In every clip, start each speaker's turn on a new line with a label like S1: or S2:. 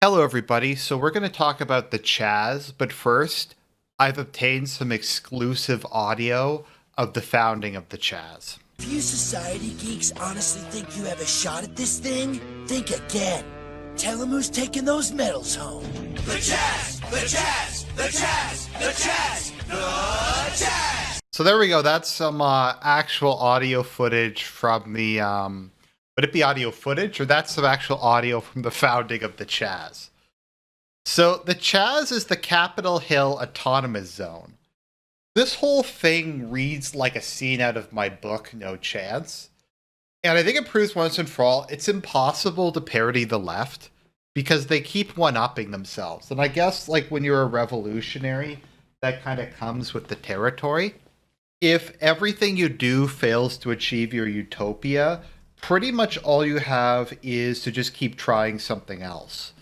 S1: Hello, everybody. So we're going to talk about the Chaz, but first, I've obtained some exclusive audio of the founding of the Chaz.
S2: If you society geeks honestly think you have a shot at this thing, think again. Tell them who's taking those medals home.
S3: The Chaz! The Chaz! The Chaz! The Chaz! The Chaz!
S1: So there we go. That's some actual audio footage from the. Would it be audio footage, or that's some actual audio from the founding of the Chaz? So the Chaz is the Capitol Hill Autonomous Zone. This whole thing reads like a scene out of my book, No Chance. And I think it proves once and for all, it's impossible to parody the left because they keep one-upping themselves. And I guess, like, when you're a revolutionary, that kind of comes with the territory. If everything you do fails to achieve your utopia, pretty much all you have is to just keep trying something else.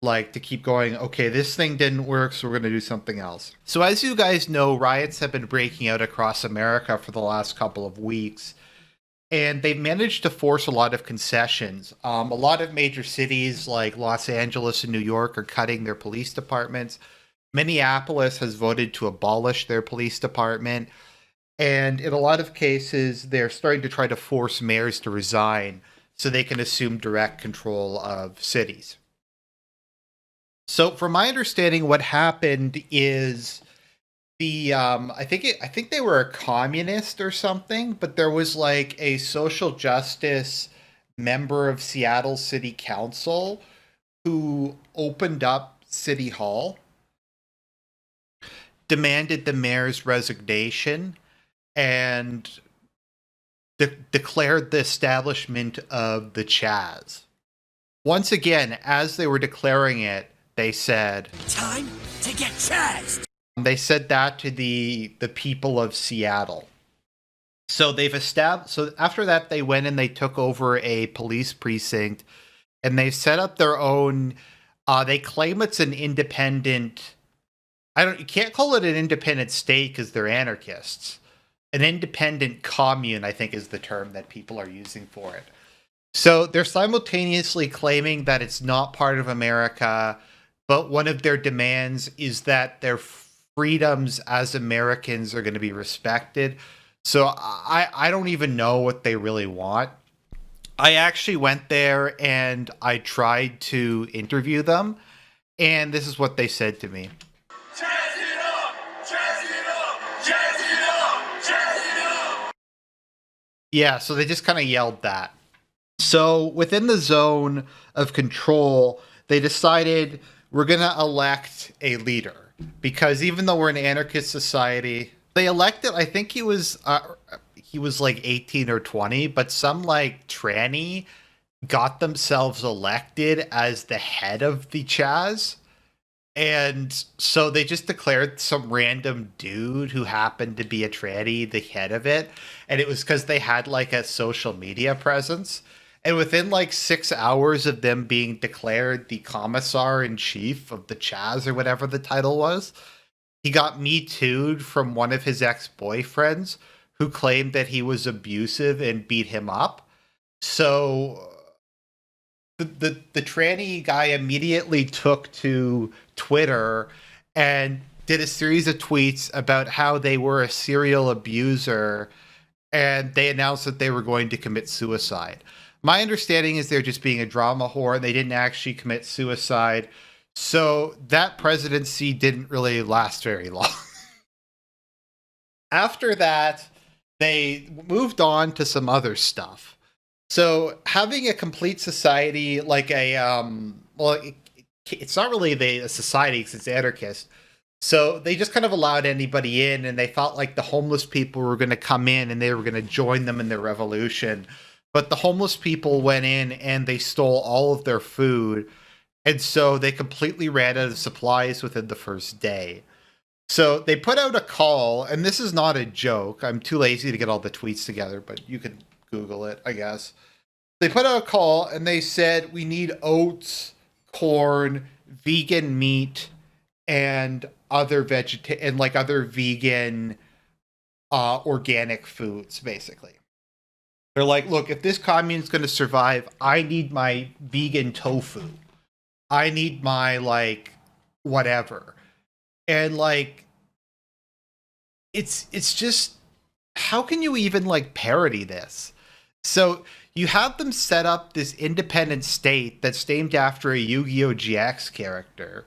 S1: Like, to keep going, okay, this thing didn't work, so we're going to do something else. So as you guys know, riots have been breaking out across America for the last couple of weeks, and they've managed to force a lot of concessions. A lot of major cities like Los Angeles and New York are cutting their police departments. Minneapolis has voted to abolish their police department. And in a lot of cases, they're starting to try to force mayors to resign so they can assume direct control of cities. So, from my understanding, what happened is I think they were a communist or something, but there was like a social justice member of Seattle City Council who opened up City Hall, demanded the mayor's resignation, and declared the establishment of the Chaz. Once again, as they were declaring it, they said,
S2: Time to get chazed!
S1: they said that to the people of Seattle. So they've established. So after that, they went and they took over a police precinct, and they set up their own. They claim it's an independent. You can't call it an independent state because they're anarchists. An independent commune, I think, is the term that people are using for it. So they're simultaneously claiming that it's not part of America, but one of their demands is that their freedoms as Americans are going to be respected. So I don't even know what they really want. I actually went there and I tried to interview them, and this is what they said to me. Yeah, so they just kind of yelled that. So within the zone of control, they decided we're going to elect a leader. Because even though we're an anarchist society, they elected, I think he was like 18 or 20, but some like tranny got themselves elected as the head of the Chaz. And so they just declared some random dude who happened to be a tranny the head of it. And it was because they had like a social media presence. And within like 6 hours of them being declared the commissar in chief of the Chaz or whatever the title was, he got Me Too'd from one of his ex-boyfriends who claimed that he was abusive and beat him up. So the tranny guy immediately took to Twitter and did a series of tweets about how they were a serial abuser, and they announced that they were going to commit suicide. My understanding is they're just being a drama whore. They didn't actually commit suicide. So that presidency didn't really last very long. After that, they moved on to some other stuff. So having a complete society like it's not really a society because it's anarchist. So they just kind of allowed anybody in, and they felt like the homeless people were going to come in and they were going to join them in their revolution. But the homeless people went in and they stole all of their food. And so they completely ran out of supplies within the first day. So they put out a call, and this is not a joke. I'm too lazy to get all the tweets together, but you can Google it, I guess. They put out a call and they said, we need oats, corn, vegan meat, and other other vegan organic foods, basically. They're like, look, if this commune's going to survive, I need my vegan tofu. I need my like whatever. And like it's just how can you even like parody this? So you have them set up this independent state that's named after a Yu-Gi-Oh! GX character.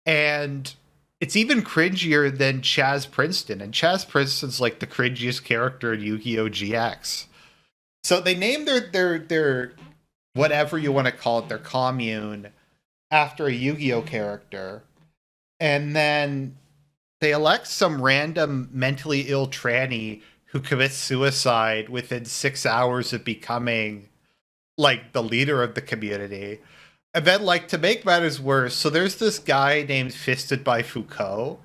S1: And it's even cringier than Chaz Princeton. And Chaz Princeton's like the cringiest character in Yu-Gi-Oh! GX. So they named their whatever you want to call it, their commune, after a Yu-Gi-Oh! Character. And then they elect some random mentally ill tranny who commits suicide within 6 hours of becoming like the leader of the community. And then, like, to make matters worse, so there's this guy named Fisted by Foucault,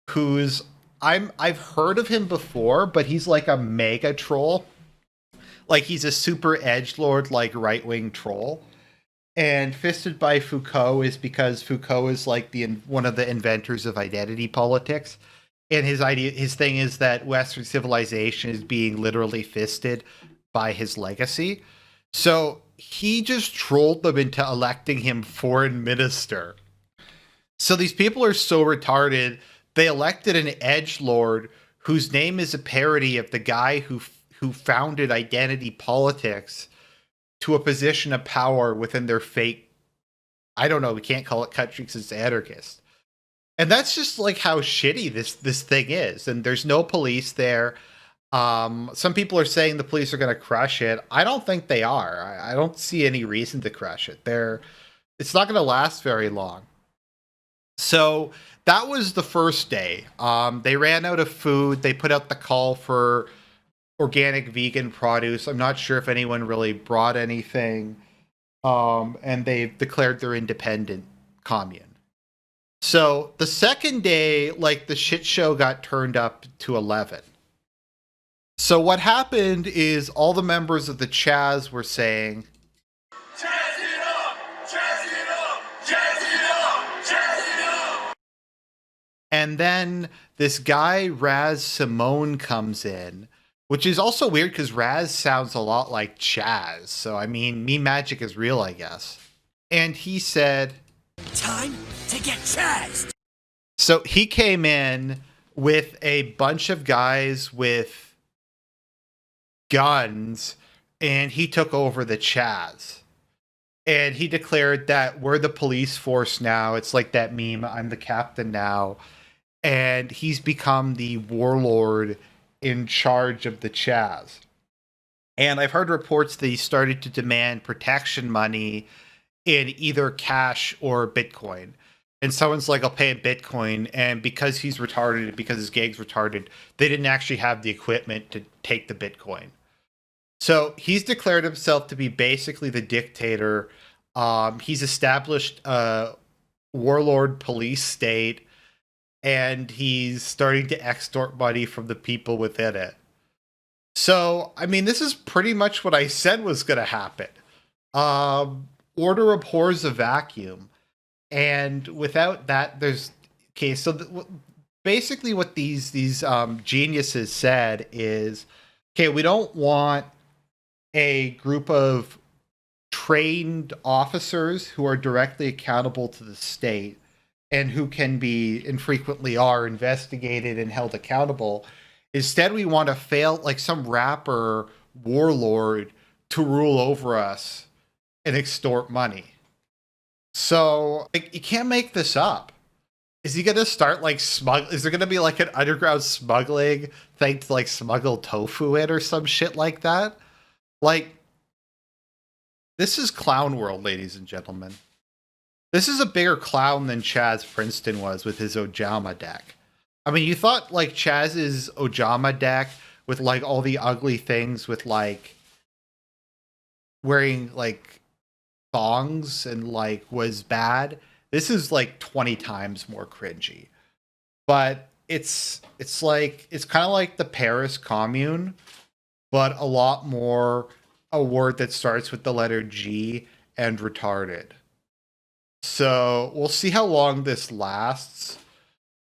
S1: who's I've heard of him before, but he's like a mega troll. Like he's a super edgelord, like right wing troll. And Fisted by Foucault is because Foucault is like the one of the inventors of identity politics. And his thing is that Western civilization is being literally fisted by his legacy. So he just trolled them into electing him foreign minister. So these people are so retarded, they elected an edgelord whose name is a parody of the guy who founded identity politics to a position of power within their fake, I don't know, we can't call it country because it's anarchist. And that's just like how shitty this thing is. And there's no police there. Some people are saying the police are going to crush it. I don't think they are. I don't see any reason to crush it. It's not going to last very long. So that was the first day. They ran out of food. They put out the call for organic vegan produce. I'm not sure if anyone really brought anything. And they've declared their independent commune. So the second day, like the shit show got turned up to 11. So what happened is all the members of the Chaz were saying,
S3: Chaz it up! Chaz it up! Chaz it up! Chaz it up!
S1: and then this guy Raz Simone comes in, which is also weird because Raz sounds a lot like Chaz. So I mean, me magic is real, I guess. And he said,
S2: Time to get Chaz'd.
S1: So he came in with a bunch of guys with guns, and he took over the Chaz. And he declared that we're the police force now. It's like that meme, I'm the captain now. And he's become the warlord in charge of the Chaz. And I've heard reports that he started to demand protection money in either cash or Bitcoin. And someone's like, I'll pay in Bitcoin. And because he's retarded, because his gang's retarded, they didn't actually have the equipment to take the Bitcoin. So he's declared himself to be basically the dictator. He's established a warlord police state, and he's starting to extort money from the people within it. So, I mean, this is pretty much what I said was going to happen. Order abhors a vacuum. And without that, there's... Okay, so basically what these geniuses said is, okay, we don't want a group of trained officers who are directly accountable to the state and who can be, and frequently are, investigated and held accountable. Instead, we want like some rapper warlord to rule over us and extort money. So like, you can't make this up. Is he gonna start like is there gonna be like an underground smuggling thing to like smuggle tofu in or some shit like that? Like, this is clown world, ladies and gentlemen. This is a bigger clown than Chaz Princeton was with his Ojama deck. I mean, you thought like Chaz's Ojama deck with like all the ugly things with like wearing like thongs and like was bad. This is like 20 times more cringy. But it's kind of like the Paris Commune, but a lot more a word that starts with the letter G and retarded. So we'll see how long this lasts.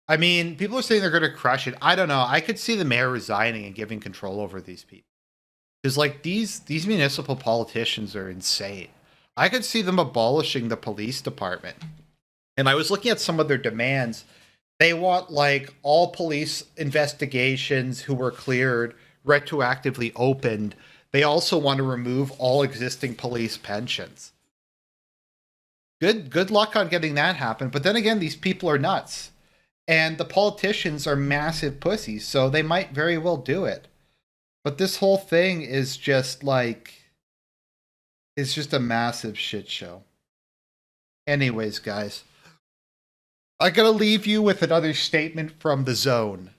S1: I mean, people are saying they're going to crush it. I don't know. I could see the mayor resigning and giving control over these people. Because like these municipal politicians are insane. I could see them abolishing the police department. And I was looking at some of their demands. They want like all police investigations who were cleared retroactively opened. They also want to remove all existing police pensions. Good luck on getting that happen. But then again, these people are nuts. And the politicians are massive pussies, so they might very well do it. But this whole thing is just like, it's just a massive shit show. Anyways, guys, I gotta leave you with another statement from the Zone.